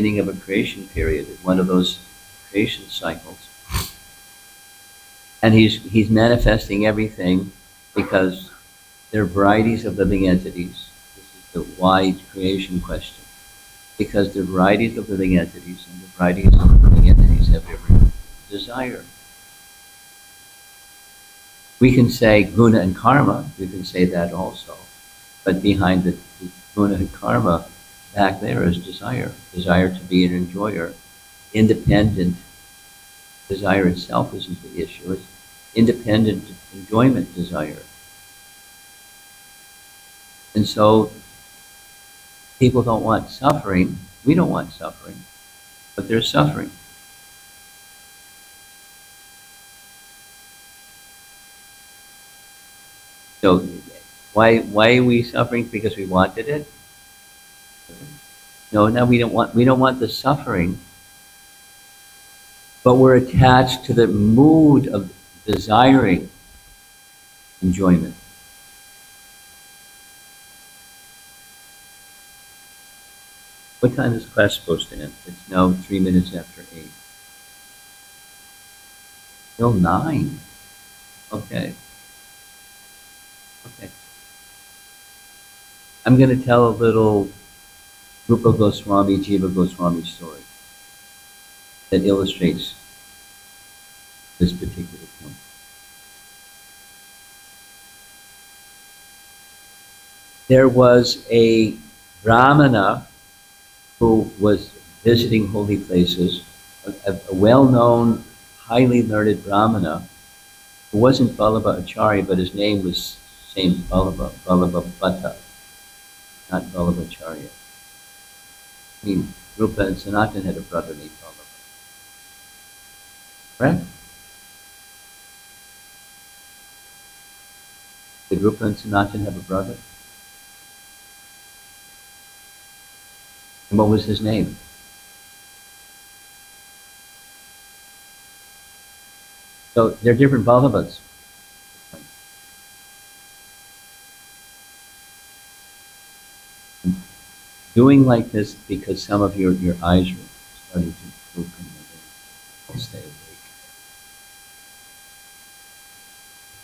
beginning of a creation period, one of those creation cycles. And he's manifesting everything because there are varieties of living entities. This is the wide creation question. Because the varieties of living entities and the varieties of living entities have different desire. We can say guna and karma, we can say that also. But behind the guna and karma, back there is desire. Desire to be an enjoyer. Independent desire itself isn't the issue. It's independent enjoyment desire. And so people don't want suffering. We don't want suffering, but there's suffering. So why are we suffering? Because we wanted it? No, we don't want the suffering, but we're attached to the mood of desiring enjoyment. What time is class supposed to end? It's now 3 minutes after 8. Till 9. Okay. Okay. I'm going to tell a little Rupa Goswami, Jiva Goswami story that illustrates this particular point. There was a Brahmana who was visiting holy places, a well-known, highly learned Brahmana, who wasn't Vallabha Acharya, but his name was same Vallabha Bhatta, not Vallabha Acharya. I mean, Rupa and Sanatan had a brother named Vallabha. Correct? Did Rupa and Sanatan have a brother? And what was his name? So they're different Vallabhas. Doing like this because some of your eyes are starting to open and stay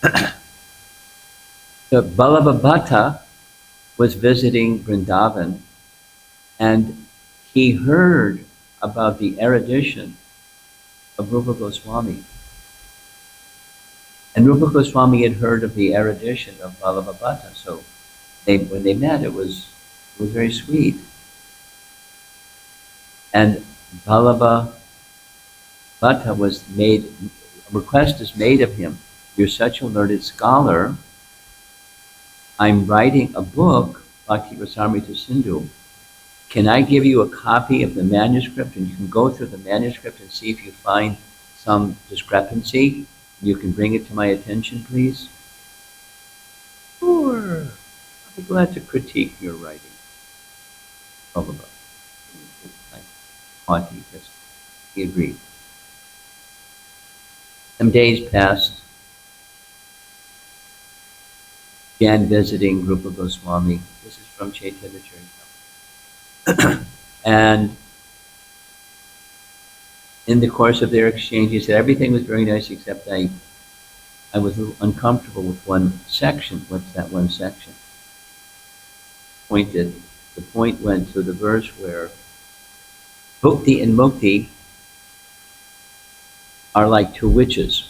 awake. So Vallabha Bhatta was visiting Vrindavan, and he heard about the erudition of Rupa Goswami. And Rupa Goswami had heard of the erudition of Vallabha Bhatta, so when they met, it was very sweet. And Vallabha Bhatta a request is made of him. You're such a learned scholar. I'm writing a book, Bhakti Rasamrita Sindhu. Can I give you a copy of the manuscript, and you can go through the manuscript and see if you find some discrepancy? You can bring it to my attention, please? Sure. I'll be glad to critique your writing. He agreed. Some days passed. Began visiting Rupa Goswami. This is from Chaitanya Charitamrita. And in the course of their exchange, he said everything was very nice except I was a little uncomfortable with one section. What's that one section? The point went to the verse where Bhukti and Mukti are like two witches.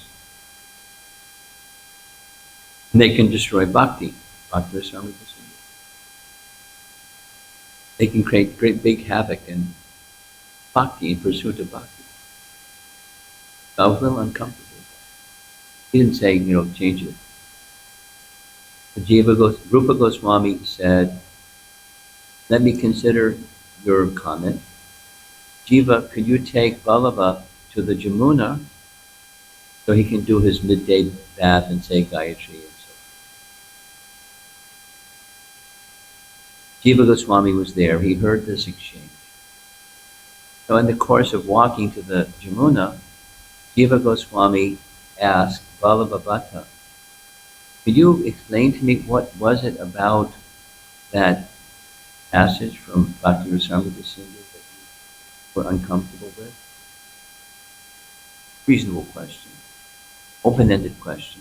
And they can destroy Bhakti. Bhakti Rasamrita Sindhu. They can create great big havoc in Bhakti, in pursuit of Bhakti. So I was a little uncomfortable with that. He didn't say, change it. Rupa Goswami said, let me consider your comment. Jiva, could you take Vallabha to the Jamuna so he can do his midday bath and say Gayatri and so forth? Jiva Goswami was there. He heard this exchange. So in the course of walking to the Jamuna, Jiva Goswami asked Vallabha Bhatta, could you explain to me what was it about that passage from Bhakti Rasamrita Sindhu that you we're uncomfortable with? Reasonable question, open-ended question.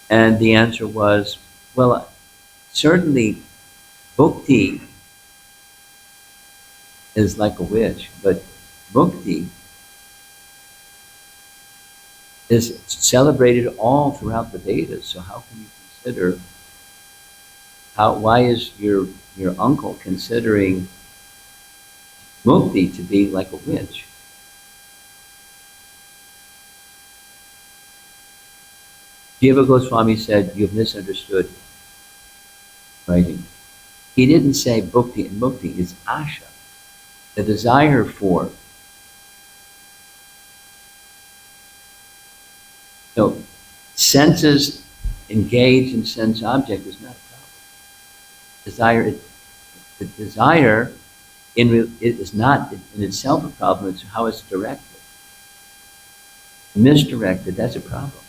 And the answer was, well, certainly bhakti is like a witch, but bhakti is celebrated all throughout the Vedas. So how can you consider, why is your uncle considering bhakti to be like a witch? Jiva Goswami said, you've misunderstood writing. He didn't say bhakti and mukti, it's asha, the desire for. So senses engaged in sense object is not a problem. The desire it is not in itself a problem, it's how it's directed. Misdirected, that's a problem.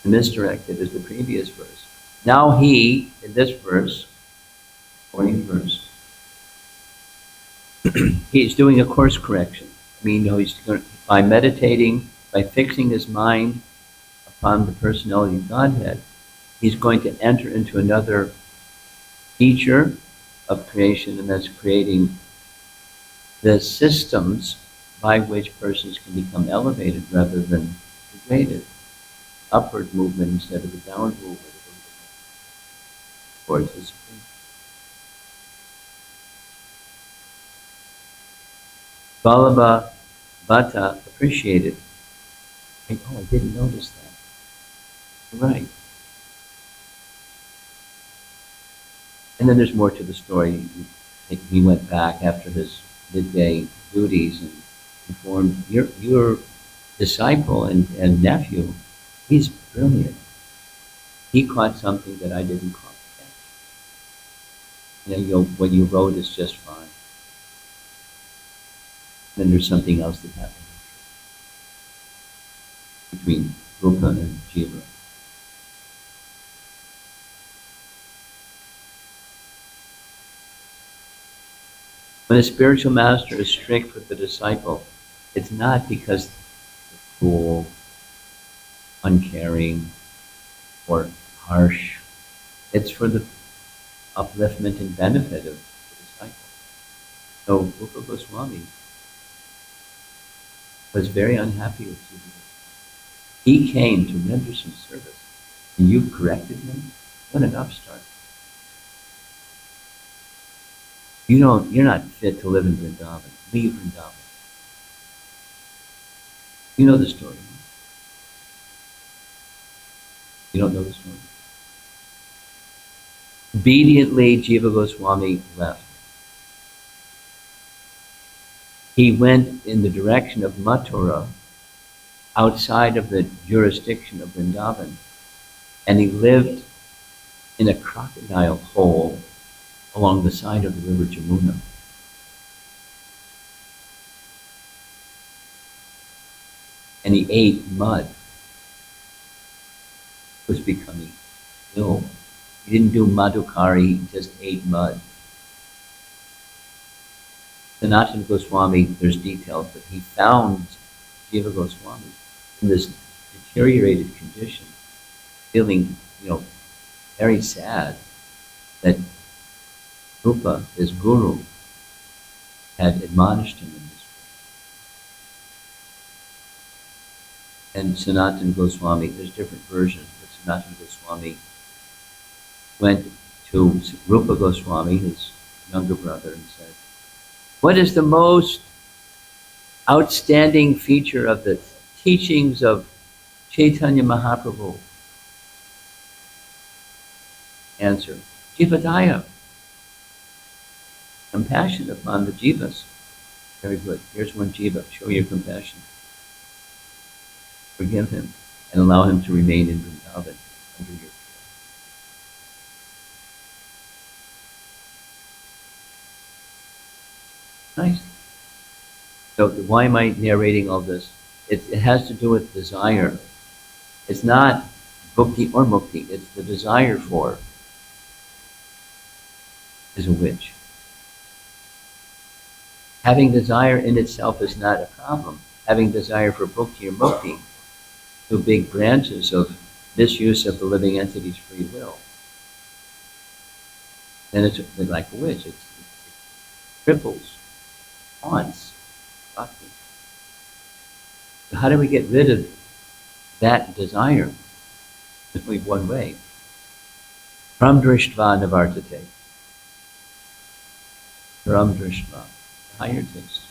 Misdirected is the previous verse. Now he, in this verse, 40th verse, he's doing a course correction. I mean, he's going, by meditating, by fixing his mind upon the personality of Godhead, he's going to enter into another feature of creation, and that's creating the systems by which persons can become elevated rather than degraded. Upward movement instead of a downward movement towards the Supreme. Vallabha Bhatta appreciated. I didn't notice that. Right. And then there's more to the story. He went back after his midday duties and informed your disciple and nephew. He's brilliant. He caught something that I didn't catch. What you wrote is just fine. Then there's something else that happened between Rupa and Jiva. When a spiritual master is strict with the disciple, it's not because they're cruel, uncaring, or harsh. It's for the upliftment and benefit of the disciple. So Rupa Goswami was very unhappy with Jiva. He came to render some service, and you corrected him? What an upstart. You're not fit to live in Vrindavan. Leave Vrindavan. You know the story. You don't know the story. Obediently, Jiva Goswami left. He went in the direction of Mathura, outside of the jurisdiction of Vrindavan, and he lived in a crocodile hole along the side of the river Jamuna. And he ate mud. He was becoming ill. He didn't do madhukari, he just ate mud. Sanatana Goswami, there's details, but he found Jiva Goswami in this deteriorated condition, feeling, very sad that Rupa, his guru, had admonished him in this way. And Sanatana Goswami, there's different versions, but Sanatana Goswami went to Rupa Goswami, his younger brother, and said, what is the most outstanding feature of the teachings of Chaitanya Mahaprabhu? Answer, Jivadaya. Compassion upon the jivas. Very good. Here's one jiva. Show your compassion. Forgive him and allow him to remain in Vrindavan under your care. Nice. So why am I narrating all this? It has to do with desire. It's not bhakti or mukti. It's the desire for is a witch. Having desire in itself is not a problem. Having desire for bhakti or mukti, two big branches of misuse of the living entity's free will, then it's like a witch. It cripples, haunts bhakti. So how do we get rid of that desire? There's only one way. Ram drishtva navartate. Ram drishtva, the higher taste.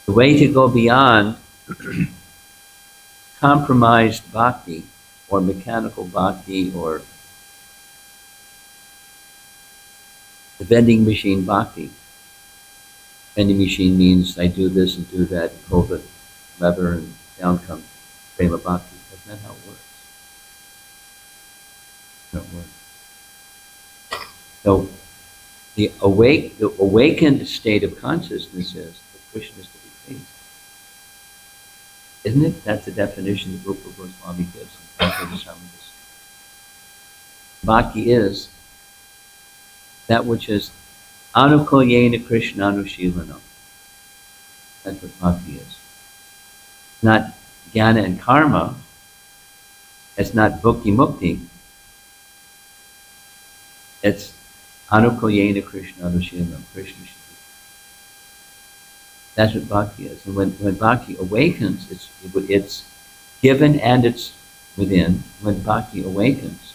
The way to go beyond compromised bhakti or mechanical bhakti or the vending machine bhakti. Vending machine means I do this and do that, pull the lever and down comes prema bhakti. That's not how it works. It doesn't work. So the awakened state of consciousness is that Krishna is to be pleased. Isn't it? That's the definition that Rupa Goswami gives in Part-02. Bhakti is that which is anukulyena Krishna anushilana. That's what bhakti is. Not jnana and karma. It's not bhakti mukti. It's anukulyena Krishna anushilana. Krishna should be. That's what bhakti is. And when bhakti awakens, it's given and it's within. When bhakti awakens,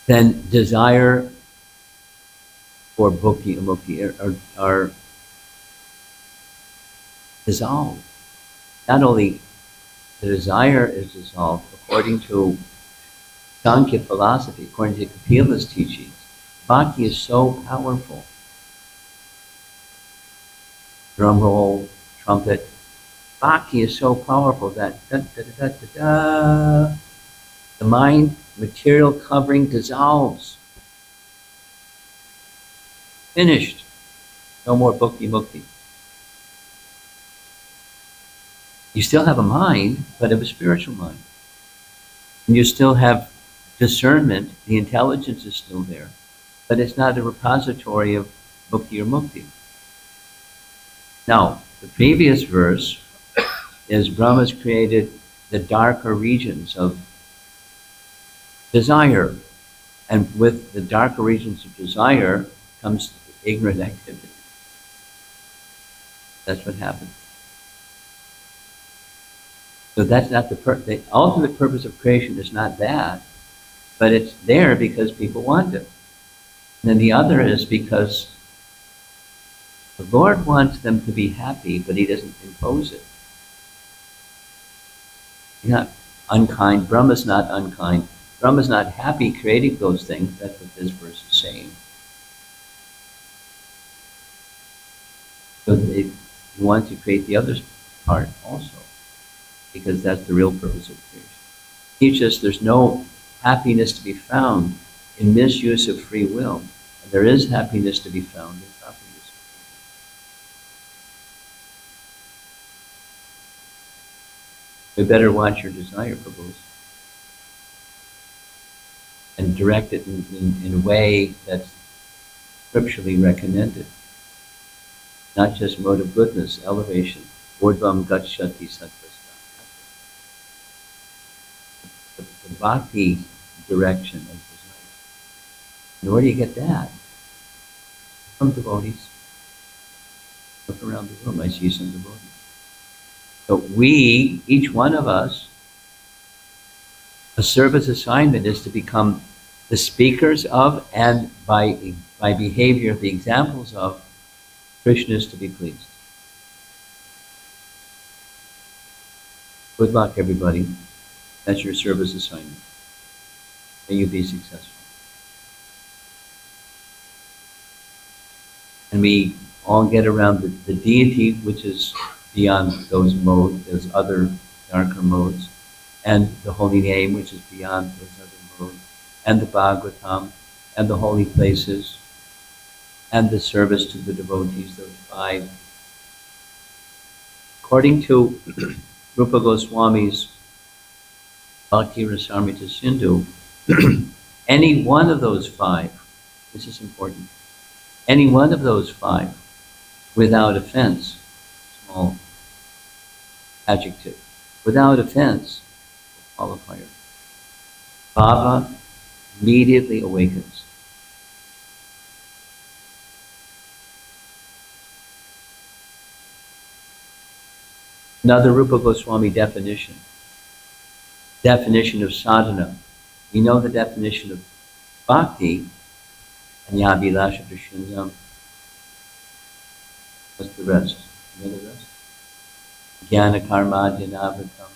then desire for bhakti and mukti are dissolved. Not only the desire is dissolved, according to Sankhya philosophy, according to Kapila's teachings, bhakti is so powerful. Drum roll, trumpet. Bhakti is so powerful that the mind material covering dissolves. Finished. No more bhakti mukti. You still have a mind, but of a spiritual mind. And you still have discernment, the intelligence is still there, but it's not a repository of bhakti or mukti. Now, the previous verse is Brahma's created the darker regions of desire, and with the darker regions of desire comes ignorant activity. That's what happens. So that's not the ultimate purpose of creation is not that, but it's there because people want it. And then the other is because the Lord wants them to be happy, but He doesn't impose it. He's not unkind. Brahma's not unkind. Brahma's not happy creating those things. That's what this verse is saying. So He wants to create the other part also, because that's the real purpose of creation. Teach us there's no happiness to be found in misuse of free will, and there is happiness to be found in proper use of free will. We better watch your desire, Prabhus, and direct it in a way that's scripturally recommended. Not just mode of goodness, elevation. Urdhvam gacchati sattvastha. The bhakti direction of desire. And where do you get that? From devotees. Look around the room, I see some devotees. So we, each one of us, a service assignment is to become the speakers of and by behavior the examples of Krishna is to be pleased. Good luck, everybody. That's your service assignment. May you be successful. And we all get around the deity, which is beyond those modes, those other darker modes, and the holy name, which is beyond those other modes, and the Bhagavatam, and the holy places, and the service to the devotees, those five. According to Rupa Goswami's Bhakti Rasamrita Sindhu, any one of those five, this is important, any one of those five without offense, small adjective, without offense, qualifier, bhava immediately awakens. Another Rupa Goswami definition of sadhana. We know the definition of bhakti, anyabhilasha prashyandam. What's the rest? You know the rest? Jnana karma dhyanavrtam.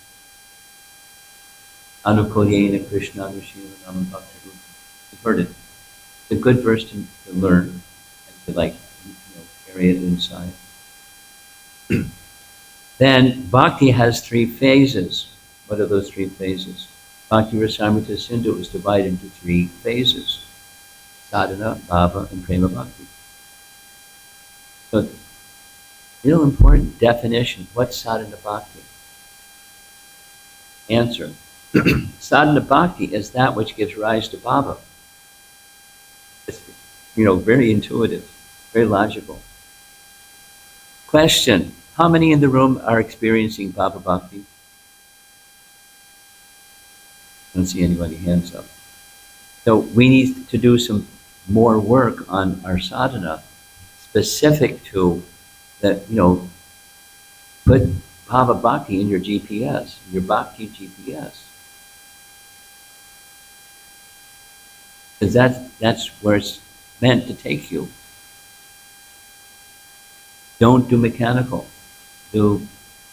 Anukulyena Krishna Vishyanam Bhakti. You've heard it. It's a good verse to learn and to carry it inside. Then bhakti has three phases. What are those three phases? Bhakti Rasamrita Sindhu is divided into three phases: sadhana, bhava, and prema bhakti. So, real important definition. What's sadhana bhakti? Answer. Sadhana bhakti is that which gives rise to bhava. It's, very intuitive, very logical. Question: how many in the room are experiencing bhava bhakti? I don't see anybody hands up. So we need to do some more work on our sadhana, specific to that. Put bhava bhakti in your GPS, your bhakti GPS. Because that's where it's meant to take you. Don't do mechanical. Do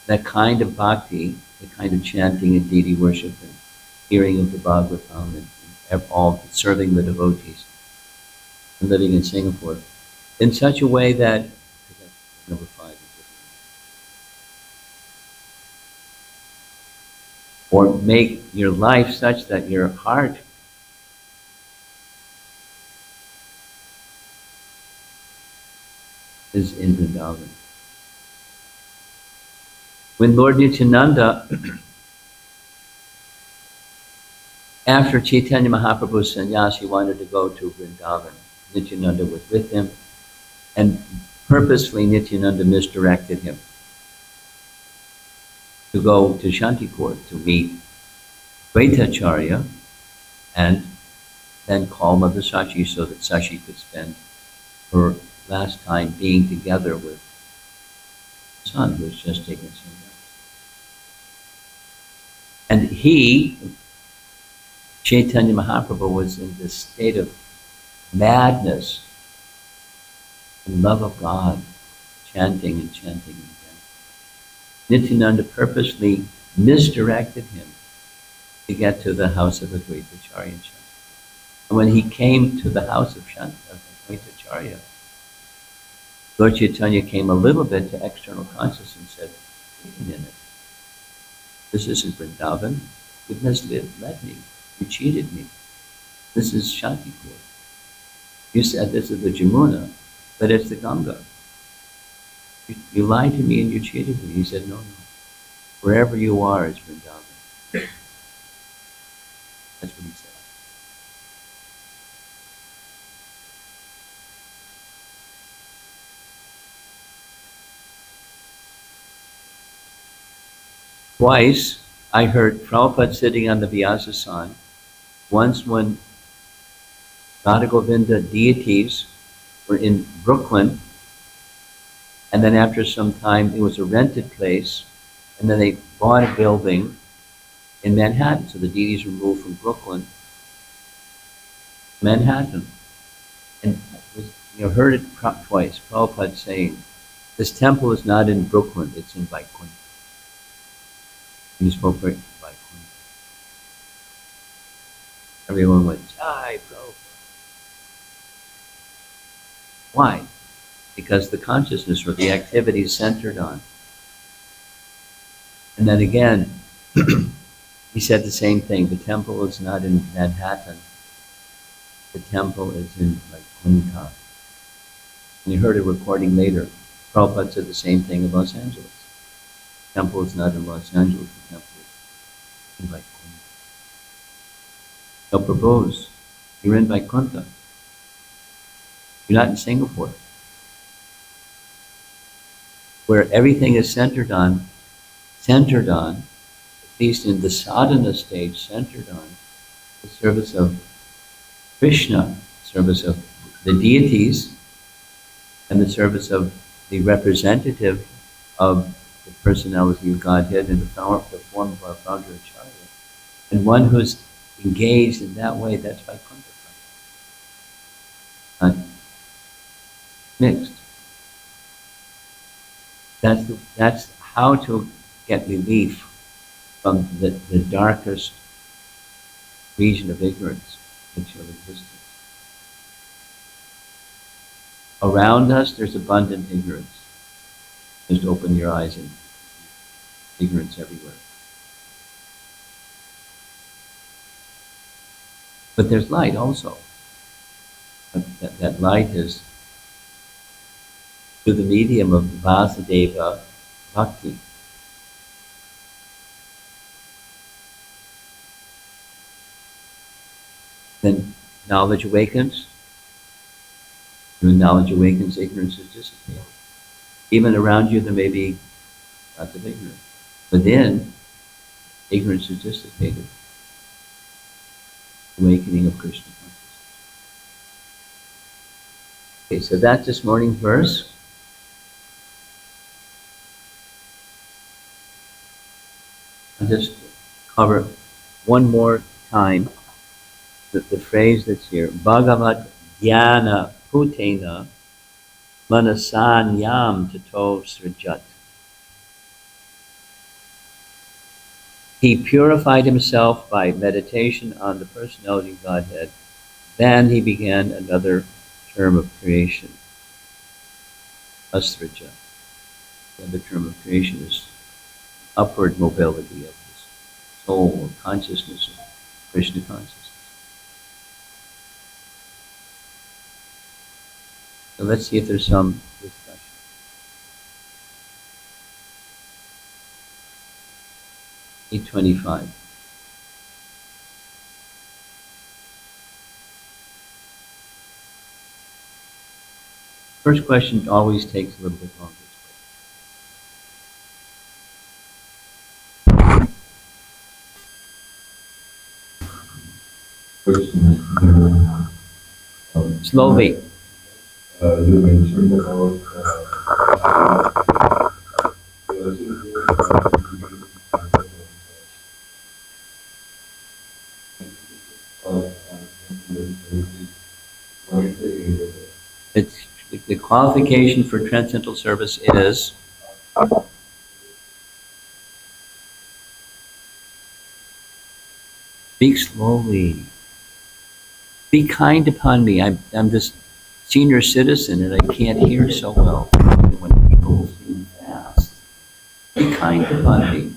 that kind of bhakti, the kind of chanting and deity worship and hearing of the Bhagavatam and all serving the devotees and living in Singapore in such a way that, number 5, or make your life such that your heart is in Vrindavan. When Lord Nityananda, after Chaitanya Mahaprabhu's sannyas, he wanted to go to Vrindavan. Nityananda was with him, and purposely Nityananda misdirected him to go to Shantikot to meet Vaitacharya and then call Mother Sachi so that Sachi could spend her last time being together with her son who was just taken sannyas. And Chaitanya Mahaprabhu, was in this state of madness and love of God, chanting and chanting and chanting. Nityananda purposely misdirected him to get to the house of Advaitacharya and Shantikot. And when he came to the house of Advaitacharya, Lord Chaitanya came a little bit to external consciousness and said, "Wait a minute. This isn't Vrindavan. You misled me. You cheated me. This is Shantikot. You said this is the Jamuna, but it's the Ganga. You lied to me and you cheated me." He said, "No. Wherever you are is Vrindavan." That's what he said. Twice, I heard Prabhupada sitting on the Vyasasana. Once when Radha Govinda deities were in Brooklyn, and then after some time it was a rented place, and then they bought a building in Manhattan. So the deities were moved from Brooklyn to Manhattan. And heard it twice, Prabhupada saying, "This temple is not in Brooklyn, it's in Vaikuntha." And he spoke very Vaikuntha. Everyone went, "Jai Prabhupada." Why? Because the consciousness or the activity is centered on. And then again, he said the same thing. The temple is not in Manhattan. The temple is in Vaikuntha. And you heard a recording later. Prabhupada said the same thing in Los Angeles. The temple is not in Los Angeles. The temple is in Vaikuntha. So propose. You're in Vaikuntha. You're not in Singapore, where everything is centered on, at least in the sadhana stage, centered on the service of Krishna, service of the deities, and the service of the representative of the personality of Godhead in the form of our founder Acharya. And one who's engaged in that way, that's Vaikuntha. Not mixed. That's how to get relief from the darkest region of ignorance, material existence. Around us, there's abundant ignorance. Just open your eyes and ignorance everywhere. But there's light also. But that light is through the medium of Vasudeva Bhakti. Then knowledge awakens. When knowledge awakens, ignorance is dissipated. Even around you, there may be lots of ignorance. Within, ignorance is dissipated. Awakening of Krishna consciousness. Okay, so that's this morning's verse. I'll just cover one more time the phrase that's here. Bhagavat Dhyana Putena Manasanyam Tato Srijat. He purified himself by meditation on the personality of Godhead. Then he began another term of creation. Asrija. The other term of creation is upward mobility of the soul or consciousness of Krishna consciousness. So let's see if there's some discussion. (825). First question always takes a little bit longer. Slowly. You mentioned about it's the qualification for transcendental service is speak slowly. Be kind upon me. I'm this senior citizen and I can't hear so well when people speak fast. Be kind upon me.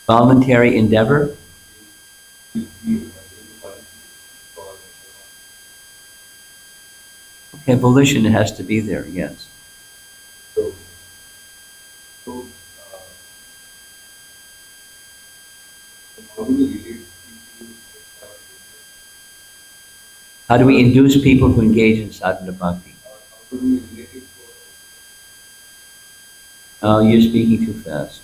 Voluntary endeavor. Okay, volition has to be there, yes. How do we induce people to engage in sadhana bhakti? Oh, you're speaking too fast.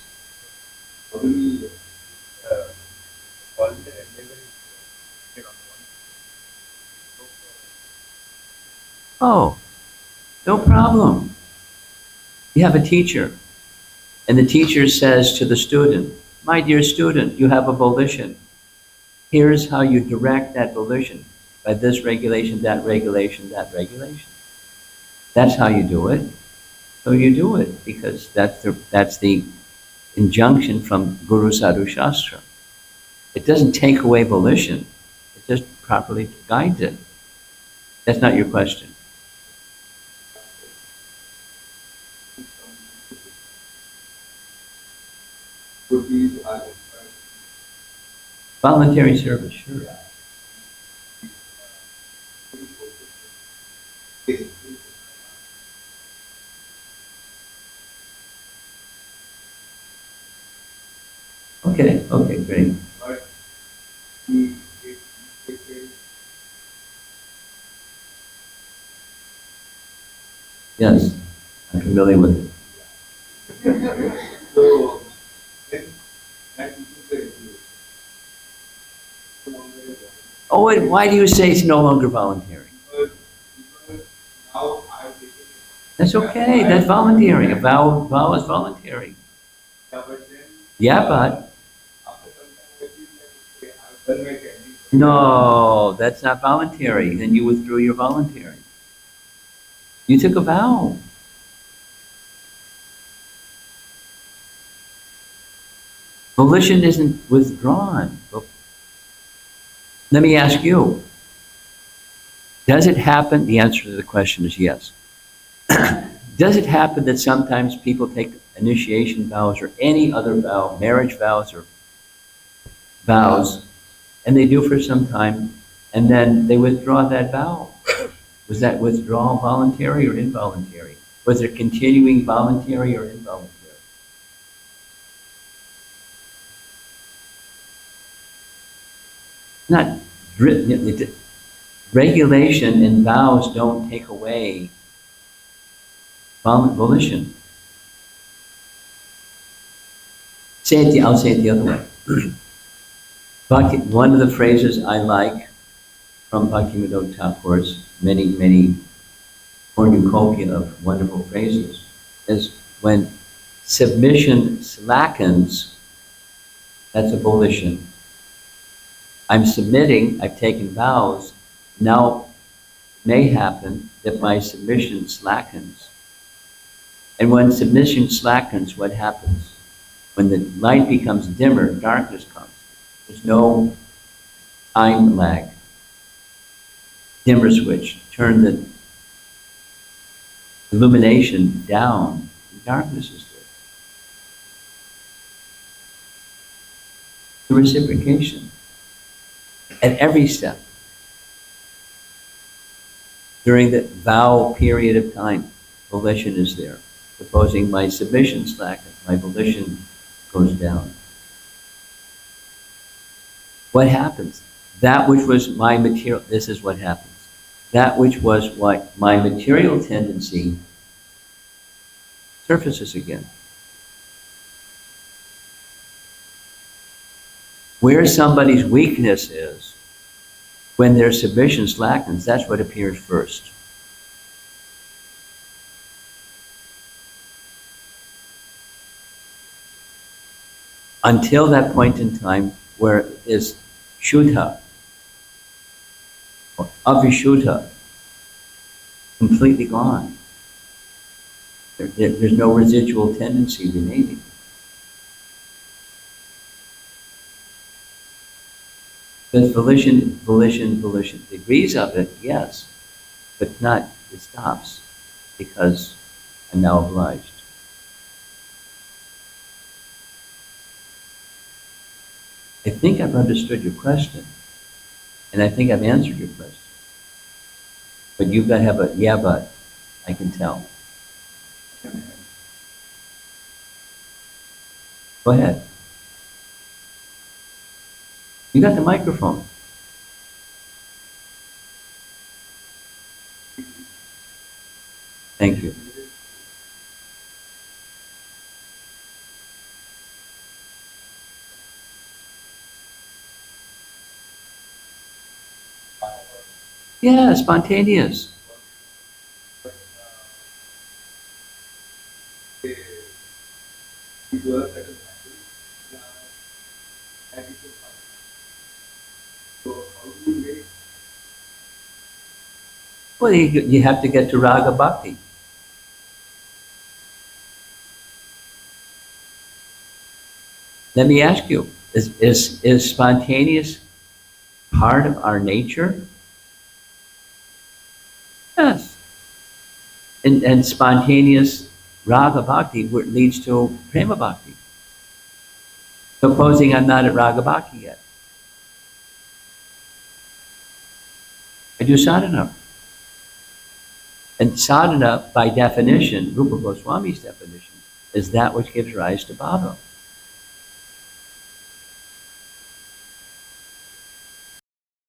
Oh, no problem. You have a teacher, and the teacher says to the student, my dear student, you have a volition. Here's how you direct that volition, by this regulation, that regulation, that regulation. That's how you do it. So you do it, because that's the injunction from Guru Sadhu Shastra. It doesn't take away volition, it just properly guides it. That's not your question. Voluntary service, sure. Okay, okay, great. Yes, I'm familiar with it. Oh, wait, why do you say it's no longer voluntary? That's okay, that's voluntary. A vow is voluntary. Yeah, but no, that's not voluntary. Then you withdrew your voluntary. You took a vow. Volition isn't withdrawn. Let me ask you, does it happen? The answer to the question is yes. Does it happen that sometimes people take initiation vows or any other vow, marriage vows or vows, and they do for some time, and then they withdraw that vow? Was that withdrawal voluntary or involuntary? Was it continuing voluntary or involuntary? Not regulation and vows don't take away volition. I'll say it the other way. One of the phrases I like from Bhaktivinoda Thakur's many cornucopia of wonderful phrases is when submission slackens, that's a volition. I'm submitting, I've taken vows, now it may happen that my submission slackens. And when submission slackens, what happens? When the light becomes dimmer, darkness comes. There's no time lag. Dimmer switch, turn the illumination down, and darkness is there. The reciprocation at every step. During the vow period of time, volition is there. Supposing my submission slackens, my volition goes down. What happens? That which was my material, this is what happens. That which was what my material tendency surfaces again. Where somebody's weakness is, when their submission slackens, that's what appears first. Until that point in time where it is Shuddha or Avishuddha, completely gone. There's no residual tendency remaining. Because volition, degrees of it, yes, but not, it stops because I'm now obliged. I think I've understood your question, and I think I've answered your question. But you've got to have a, yeah, but, I can tell. Go ahead. You got the microphone. Thank you. Yeah, spontaneous. Well, you have to get to raga bhakti. Let me ask you, is spontaneous part of our nature? Yes. And spontaneous raga bhakti leads to prema bhakti. Supposing I'm not at raga bhakti yet. I do sadhana. And sadhana, by definition, Rupa Goswami's definition, is that which gives rise to bhava.